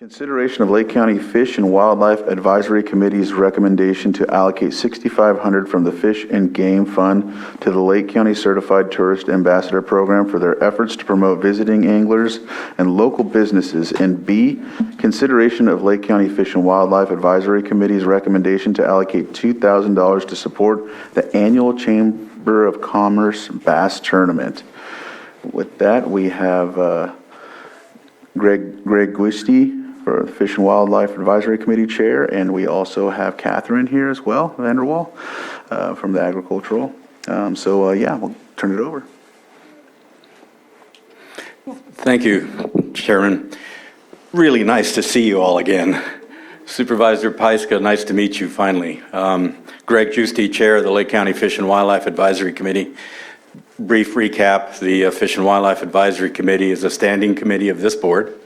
Consideration of Lake County Fish and Wildlife Advisory Committee's recommendation to allocate $6,500 from the Fish and Game Fund to the Lake County Certified Tourist Ambassador Program for their efforts to promote visiting anglers and local businesses. And B, consideration of Lake County Fish and Wildlife Advisory Committee's recommendation to allocate $2,000 to support the annual Chamber of Commerce Bass Tournament. With that, we have Greg Guisty for the Fish and Wildlife Advisory Committee Chair, and we also have Catherine here as well, Vanderwall, from the Agricultural. Yeah, we'll turn it over. Thank you, Chairman. Really nice to see you all again. Supervisor Paiska, nice to meet you finally. Greg Guisty, Chair of the Lake County Fish and Wildlife Advisory Committee. Brief recap, the Fish and Wildlife Advisory Committee is a standing committee of this board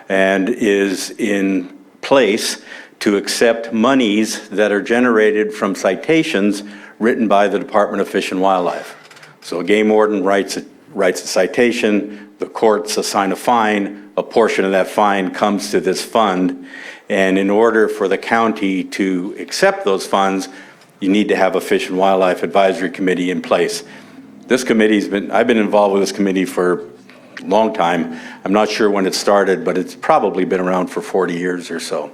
and is in place to accept monies that are generated from citations written by the Department of Fish and Wildlife. So a game warden writes a citation, the courts assign a fine, a portion of that fine comes to this fund, and in order for the county to accept those funds, you need to have a Fish and Wildlife Advisory Committee in place. This committee's I've been involved with this committee for a long time. I'm not sure when it started, but it's probably been around for 40 years or so.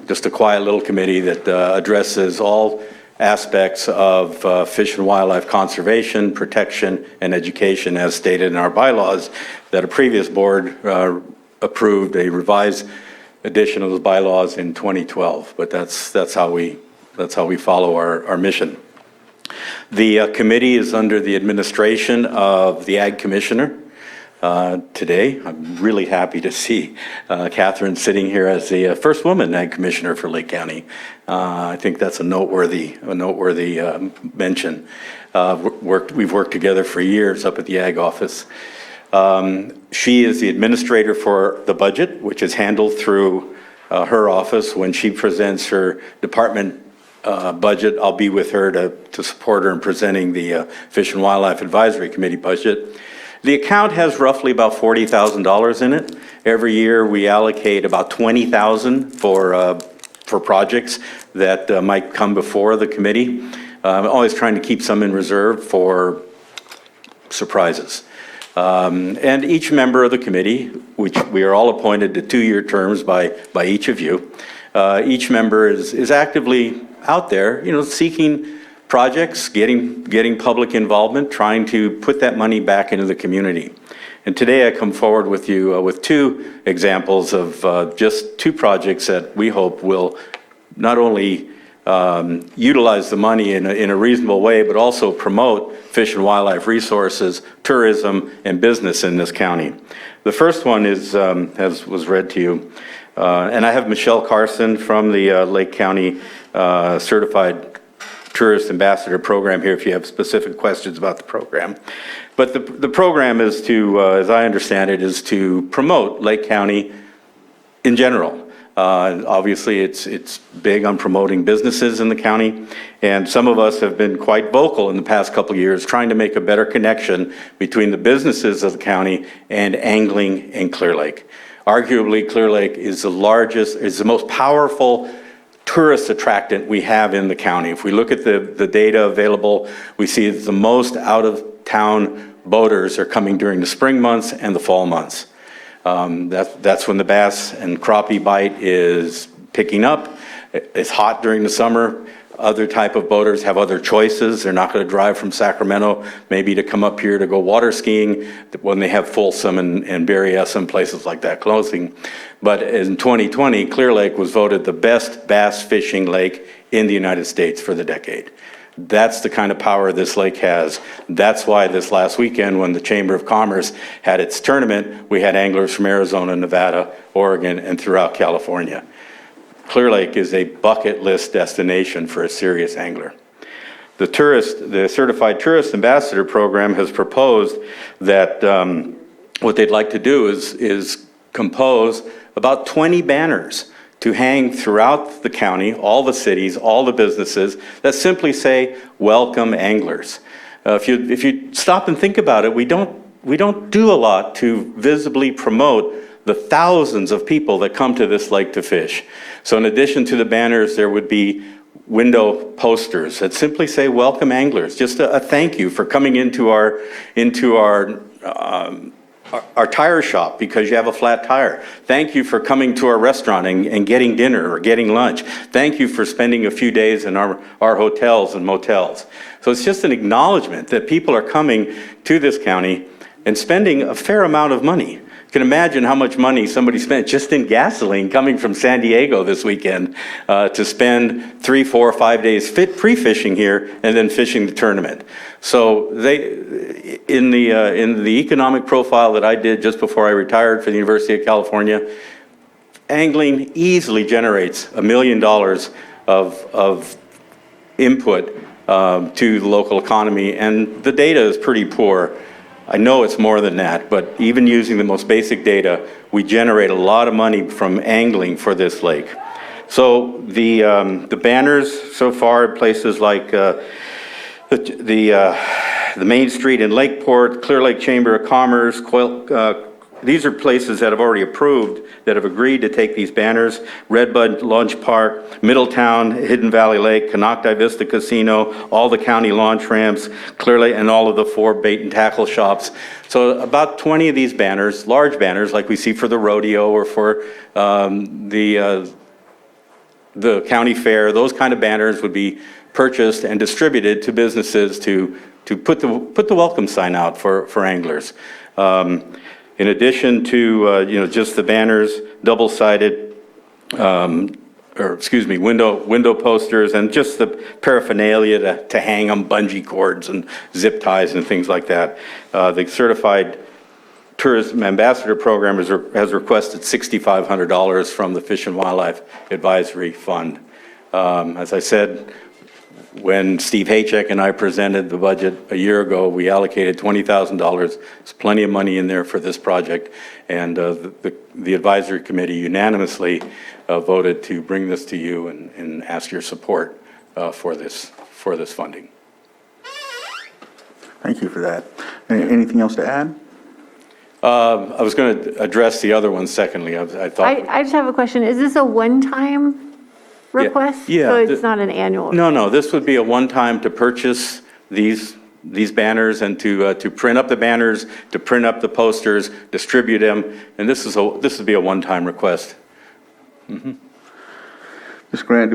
Just a quiet little committee that addresses all aspects of fish and wildlife conservation, protection, and education as stated in our bylaws that a previous board approved a revised edition of those bylaws in 2012. But that's how we follow our mission. The committee is under the administration of the Ag Commissioner. Today, I'm really happy to see Catherine sitting here as the first woman Ag Commissioner for Lake County. I think that's a noteworthy mention. We've worked together for years up at the Ag office. She is the administrator for the budget, which is handled through her office. When she presents her department budget, I'll be with her to support her in presenting the Fish and Wildlife Advisory Committee budget. The account has roughly about $40,000 in it. Every year we allocate about $20,000 for projects that might come before the committee. I'm always trying to keep some in reserve for surprises. And each member of the committee, which we are all appointed to 2-year terms by each of you, each member is actively out there, seeking projects, getting public involvement, trying to put that money back into the community. And today I come forward with you with 2 examples of just 2 projects that we hope will not only utilize the money in a reasonable way, but also promote fish and wildlife resources, tourism, and business in this county. The first one is, as was read to you, and I have Michelle Carson from the Lake County Certified Tourist Ambassador Program here if you have specific questions about the program. But the program is to, as I understand it, is to promote Lake County in general. Obviously, it's big on promoting businesses in the county, and some of us have been quite vocal in the past couple of years trying to make a better connection between the businesses of the county and angling in Clear Lake. Arguably, Clear Lake is the most powerful tourist attractant we have in the county. If we look at the data available, we see that the most out-of-town boaters are coming during the spring months and the fall months. That's when the bass and crappie bite is picking up. It's hot during the summer. Other type of boaters have other choices. They're not going to drive from Sacramento maybe to come up here to go water skiing when they have Folsom and Berryessa and places like that closing. But in 2020, Clear Lake was voted the best bass fishing lake in the United States for the decade. That's the kind of power this lake has. That's why this last weekend when the Chamber of Commerce had its tournament, we had anglers from Arizona, Nevada, Oregon, and throughout California. Clear Lake is a bucket list destination for a serious angler. The Certified Tourist Ambassador Program has proposed that what they'd like to do is compose about 20 banners to hang throughout the county, all the cities, all the businesses that simply say, "Welcome anglers." If you stop and think about it, we don't do a lot to visibly promote the thousands of people that come to this lake to fish. So in addition to the banners, there would be window posters that simply say, welcome anglers, just a thank you for coming into our tire shop because you have a flat tire. Thank you for coming to our restaurant and getting dinner or getting lunch. Thank you for spending a few days in our hotels and motels. So it's just an acknowledgement that people are coming to this county and spending a fair amount of money. You can imagine how much money somebody spent just in gasoline coming from San Diego this weekend to spend 3, 4, 5 days pre-fishing here and then fishing the tournament. So in the economic profile that I did just before I retired for the University of California, angling easily generates $1 million of input to the local economy, and the data is pretty poor. I know it's more than that, but even using the most basic data, we generate a lot of money from angling for this lake. So the banners so far, places like the Main Street in Lakeport, Clear Lake Chamber of Commerce, these are places that have already approved, that have agreed to take these banners. Redbud Launch Park, Middletown, Hidden Valley Lake, Canocti Vista Casino, all the county launch ramps, Clear Lake, and all of the 4 bait and tackle shops. So about 20 of these banners, large banners like we see for the rodeo or for the county fair, those kind of banners would be purchased and distributed to businesses to put the welcome sign out for anglers. In addition to just the banners, double-sided, window posters, and just the paraphernalia to hang them, bungee cords and zip ties and things like that. The Certified Tourism Ambassador Program has requested $6,500 from the Fish and Wildlife Advisory Fund. As I said, when Steve Haycheck and I presented the budget a year ago, we allocated $20,000. There's plenty of money in there for this project, and the advisory committee unanimously voted to bring this to you and ask your support for this funding. Thank you for that. Anything else to add? I was going to address the other one secondly. I thought. I just have a question. Is this a one-time request? Yeah. So it's not an annual? No, this would be a one-time to purchase these banners and to print up the banners, to print up the posters, distribute them, and this would be a one-time request. Mm-hmm. Ms. Grant,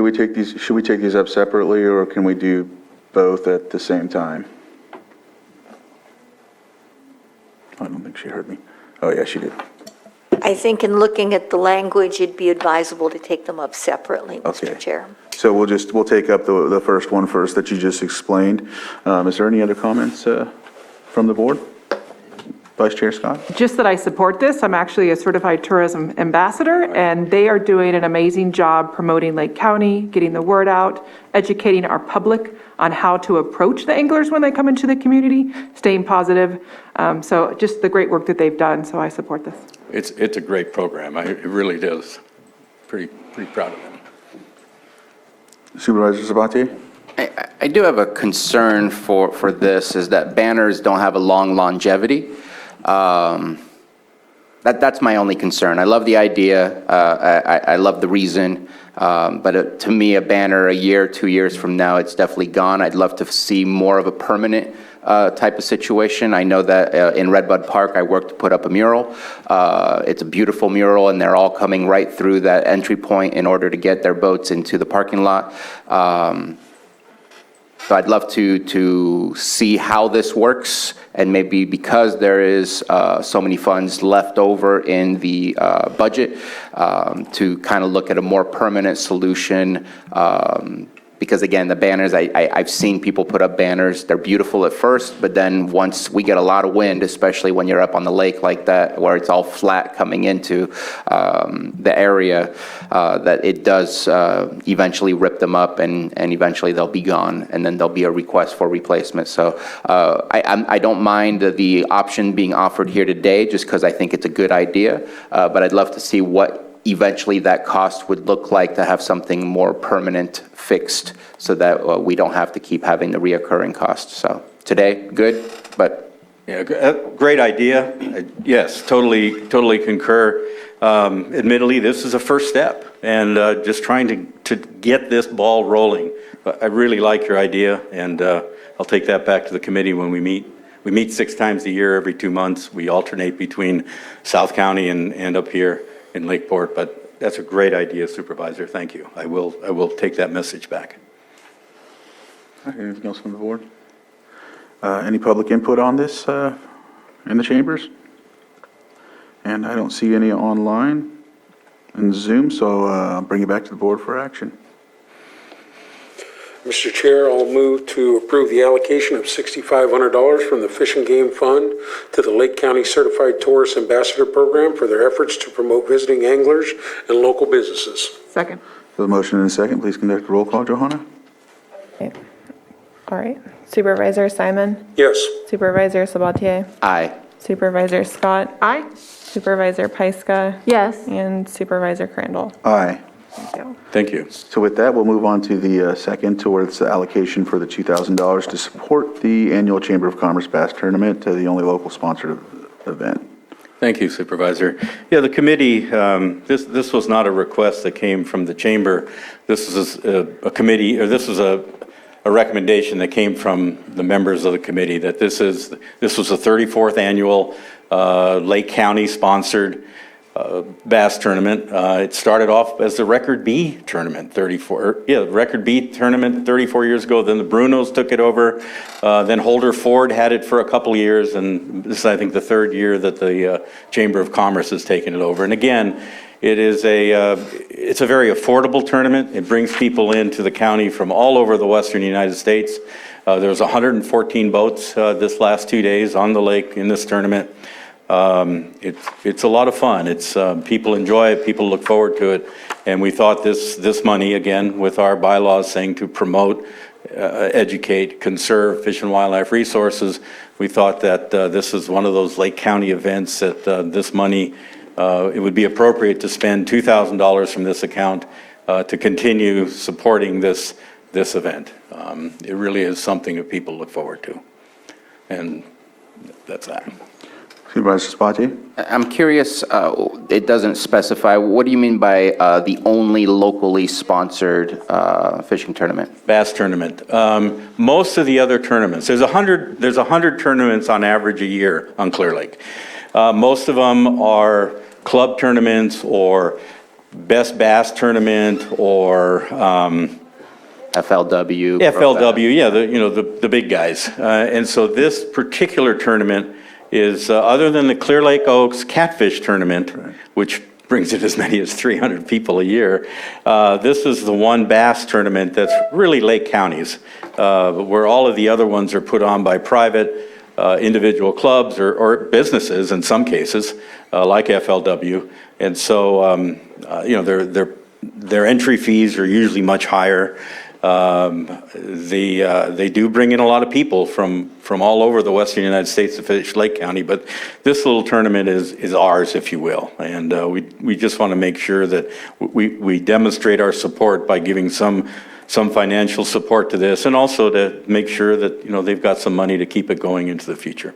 should we take these up separately, or can we do both at the same time? I don't think she heard me. Oh, yeah, she did. I think in looking at the language, it'd be advisable to take them up separately, Okay. Mr. Chair. So we'll take up the first one first that you just explained. Is there any other comments from the board? Vice Chair Scott? Just that I support this. I'm actually a certified tourism ambassador, and they are doing an amazing job promoting Lake County, getting the word out, educating our public on how to approach the anglers when they come into the community, staying positive. So just the great work that they've done, so I support this. It's a great program. It really is. Pretty proud of them. Supervisor Sabatier? I do have a concern for this, is that banners don't have a long longevity. That's my only concern. I love the idea. I love the reason. But to me, a banner a year, 2 years from now, it's definitely gone. I'd love to see more of a permanent type of situation. I know that in Redbud Park, I worked to put up a mural. It's a beautiful mural, and they're all coming right through that entry point in order to get their boats into the parking lot. So I'd love to see how this works, and maybe because there is so many funds left over in the budget, to kind of look at a more permanent solution. Because again, the banners, I've seen people put up banners. They're beautiful at first, but then once we get a lot of wind, especially when you're up on the lake like that, where it's all flat coming into the area, that it does eventually rip them up, and eventually they'll be gone, and then there'll be a request for replacement. So I don't mind the option being offered here today, just because I think it's a good idea, but I'd love to see what eventually that cost would look like to have something more permanent fixed, so that we don't have to keep having the reoccurring costs. So today, good, but Yeah, great idea. Yes, totally concur. Admittedly, this is a first step, and just trying to get this ball rolling. I really like your idea, and I'll take that back to the committee when we meet. We meet 6 times a year, every 2 months. We alternate between South County and up here in Lakeport, but that's a great idea, Supervisor. Thank you. I will take that message back. All right, anything else from the board? Any public input on this in the chambers? And I don't see any online in Zoom, so I'll bring it back to the board for action. Mr. Chair, I'll move to approve the allocation of $6,500 from the Fish and Game Fund to the Lake County Certified Tourist Ambassador Program for their efforts to promote visiting anglers and local businesses. Second. The motion and a second, please conduct a roll call, Johanna. Okay. All right. Supervisor Simon? Yes. Supervisor Sabatier? Aye. Supervisor Scott? Aye. Supervisor Pyska? Yes. And Supervisor Crandall? Aye. Thank you. Thank you. So with that, we'll move on to the second, towards the allocation for the $2,000 to support the annual Chamber of Commerce Bass Tournament, the only local sponsored event. Thank you, Supervisor. Yeah, the committee, this was not a request that came from the chamber. This is a committee, or this was a recommendation that came from the members of the committee, that this was the 34th annual Lake County sponsored bass tournament. It started off as the Record B tournament, Record B tournament 34 years ago. Then the Brunos took it over. Then Holder Ford had it for a couple of years, and this is, I think, the 3rd year that the Chamber of Commerce has taken it over. And again, it's a very affordable tournament. It brings people into the county from all over the western United States. There was 114 boats this last 2 days on the lake in this tournament. It's a lot of fun. People enjoy it, people look forward to it, and we thought this money, again, with our bylaws saying to promote, educate, conserve fish and wildlife resources, we thought that this is one of those Lake County events that this money, it would be appropriate to spend $2,000 from this account to continue supporting this event. It really is something that people look forward to, and that's that. Supervisor Sabatier? I'm curious, it doesn't specify, what do you mean by the only locally sponsored fishing tournament? Bass tournament. Most of the other tournaments, there's 100 tournaments on average a year on Clear Lake. Most of them are club tournaments or best bass tournament or FLW. FLW, yeah, the big guys. And so this particular tournament is, other than the Clear Lake Oaks Catfish Tournament, which brings in as many as 300 people a year, this is the one bass tournament that's really Lake County's, where all of the other ones are put on by private individual clubs or businesses in some cases, like FLW. And so, their entry fees are usually much higher. They do bring in a lot of people from all over the western United States to fish Lake County, but this little tournament is ours, if you will. And we just want to make sure that we demonstrate our support by giving some financial support to this, and also to make sure that they've got some money to keep it going into the future.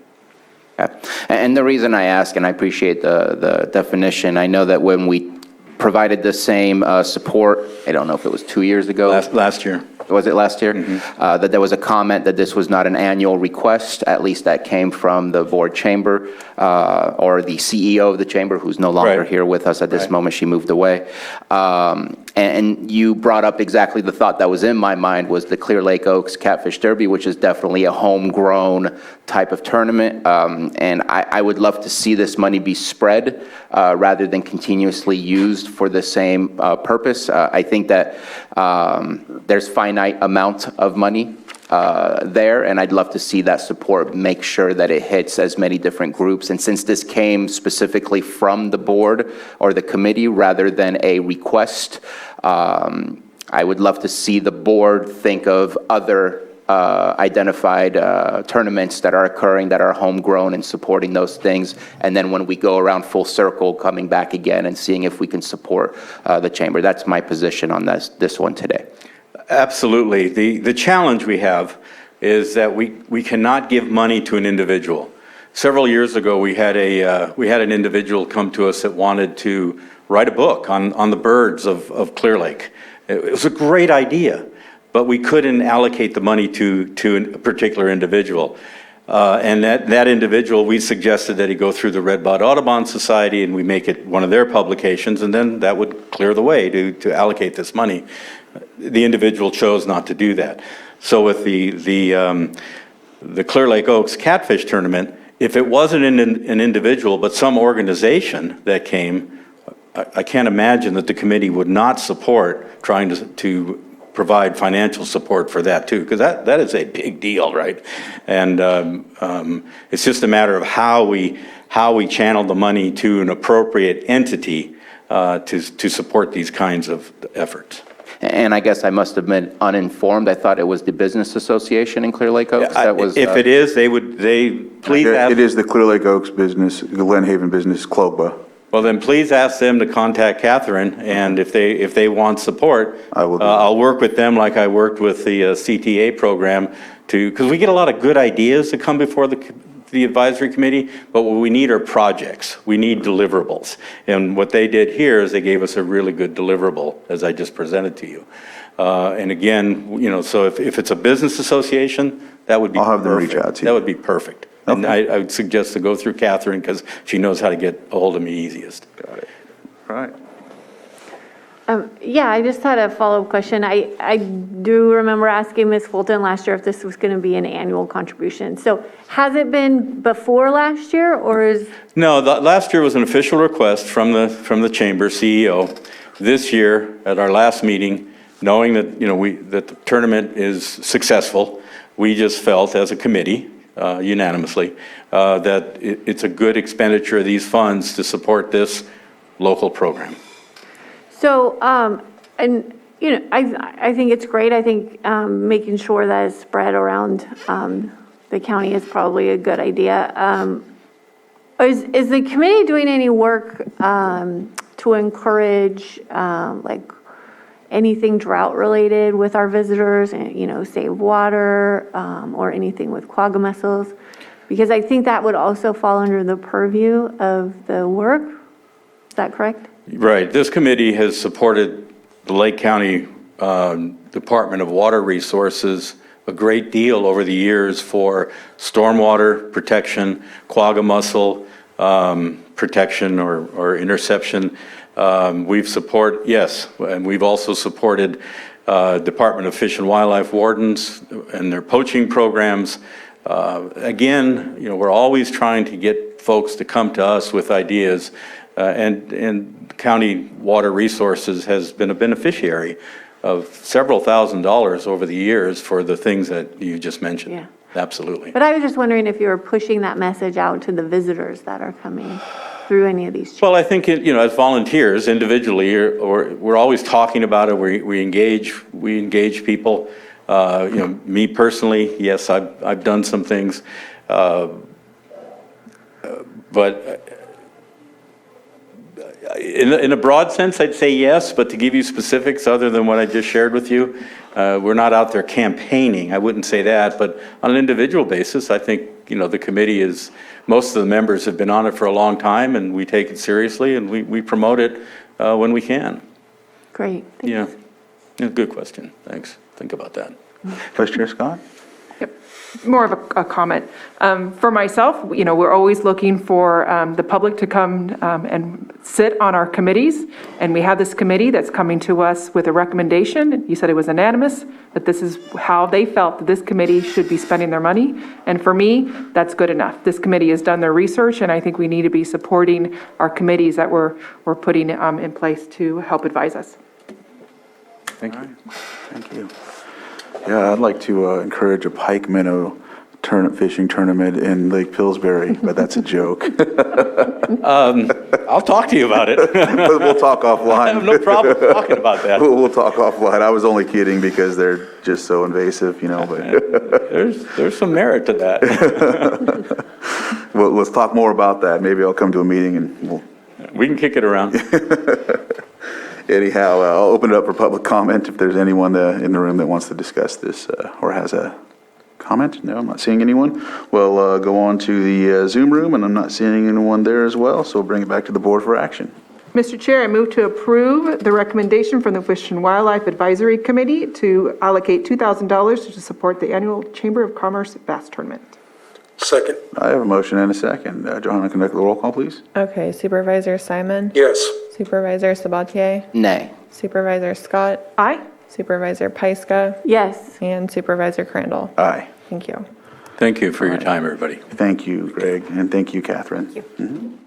Okay. And the reason I ask, and I appreciate the definition, I know that when we provided the same support, I don't know if it was 2 years ago. Last year. Was it last year? Mm-hmm. That there was a comment that this was not an annual request, at least that came from the board chamber, or the CEO of the chamber, who's no longer Right. here with us at this Right. moment. She moved away. And you brought up exactly the thought that was in my mind, was the Clear Lake Oaks Catfish Derby, which is definitely a homegrown type of tournament. And I would love to see this money be spread rather than continuously used for the same purpose. I think that there's finite amount of money there, and I'd love to see that support make sure that it hits as many different groups. And since this came specifically from the board or the committee rather than a request, I would love to see the board think of other identified tournaments that are occurring that are homegrown and supporting those things. And then when we go around full circle, coming back again and seeing if we can support the chamber. That's my position on this one today. Absolutely. The challenge we have is that we cannot give money to an individual. Several years ago, we had an individual come to us that wanted to write a book on the birds of Clear Lake. It was a great idea, but we couldn't allocate the money to a particular individual. And that individual, we suggested that he go through the Red Bud Audubon Society and we make it one of their publications, and then that would clear the way to allocate this money. The individual chose not to do that. So with the Clear Lake Oaks Catfish Tournament, if it wasn't an individual but some organization that came, I can't imagine that the committee would not support trying to provide financial support for that too, because that is a big deal, right? And it's just a matter of how we channel the money to an appropriate entity to support these kinds of efforts. And I guess I must have been uninformed. I thought it was the Business Association in Clear Lake Oaks that was... If it is, please ask... It is the Clear Lake Oaks Business, Glen Haven Business Club. Well, then please ask them to contact Catherine, and if they want support, I will do I'll work with them like I worked with the CTA program, because we get a lot of good ideas that come before the advisory committee, but what we need are projects. We need deliverables. And what they did here is they gave us a really good deliverable, as I just presented to you. And again, so if it's a business association, that would be I'll have them reach perfect. out to you. That would be perfect. And I would suggest to go through Catherine because she knows how to get a hold of me easiest. Got it. Right. Yeah, I just had a follow-up question. I do remember asking Ms. Fulton last year if this was going to be an annual contribution. So has it been before last year, or is? No, last year was an official request from the chamber CEO. This year, at our last meeting, knowing that that the tournament is successful, we just felt as a committee, unanimously, that it's a good expenditure of these funds to support this local program. So, and, I think it's great. I think making sure that it's spread around the county is probably a good idea. Is the committee doing any work to encourage, like, anything drought-related with our visitors, and, save water, or anything with quagga mussels? Because I think that would also fall under the purview of the work. Is that correct? Right. This committee has supported the Lake County Department of Water Resources a great deal over the years for stormwater protection, quagga mussel protection or interception. Yes, and we've also supported Department of Fish and Wildlife wardens and their poaching programs. Again, we're always trying to get folks to come to us with ideas, and County Water Resources has been a beneficiary of several $1,000s over the years for the things that you just mentioned. Yeah. Absolutely. But I was just wondering if you were pushing that message out to the visitors that are coming through any of these. Well, I think, as volunteers individually, or we're always talking about it, we engage people. Me personally, yes, I've done some things. But in a broad sense, I'd say yes, but to give you specifics other than what I just shared with you, we're not out there campaigning. I wouldn't say that, but on an individual basis, I think, the committee most of the members have been on it for a long time, and we take it seriously, and we promote it when we can. Great. Yeah. Good question. Thanks. Think about that. Vice Chair Scott? More of a comment. For myself, we're always looking for the public to come and sit on our committees, and we have this committee that's coming to us with a recommendation. You said it was unanimous, that this is how they felt that this committee should be spending their money, and for me, that's good enough. This committee has done their research, and I think we need to be supporting our committees that we're putting in place to help advise us. Thank you. Thank you. Yeah, I'd like to encourage a pike minnow fishing tournament in Lake Pillsbury, but that's a joke. I'll talk to you about it. We'll talk offline. I have no problem talking about that. We'll talk offline. I was only kidding because they're just so invasive, but There's some merit to that. well, let's talk more about that. Maybe I'll come to a meeting and We can kick it around. anyhow, I'll open it up for public comment if there's anyone in the room that wants to discuss this or has a comment. comment? No, I'm not seeing anyone. We'll go on to the Zoom room, and I'm not seeing anyone there as well, so we'll bring it back to the board for action. Mr. Chair, I move to approve the recommendation from the Fish and Wildlife Advisory Committee to allocate $2,000 to support the annual Chamber of Commerce Bass Tournament. Second. I have a motion and a second. Johanna, conduct the roll call, please. Okay, Supervisor Simon? Yes. Supervisor Sabatier? Nay. Supervisor Scott? Aye. Supervisor Pyska? Yes. And Supervisor Crandall? Aye. Thank you. Thank you for your time, everybody. Thank you, Greg, and thank you, Catherine. Thank you.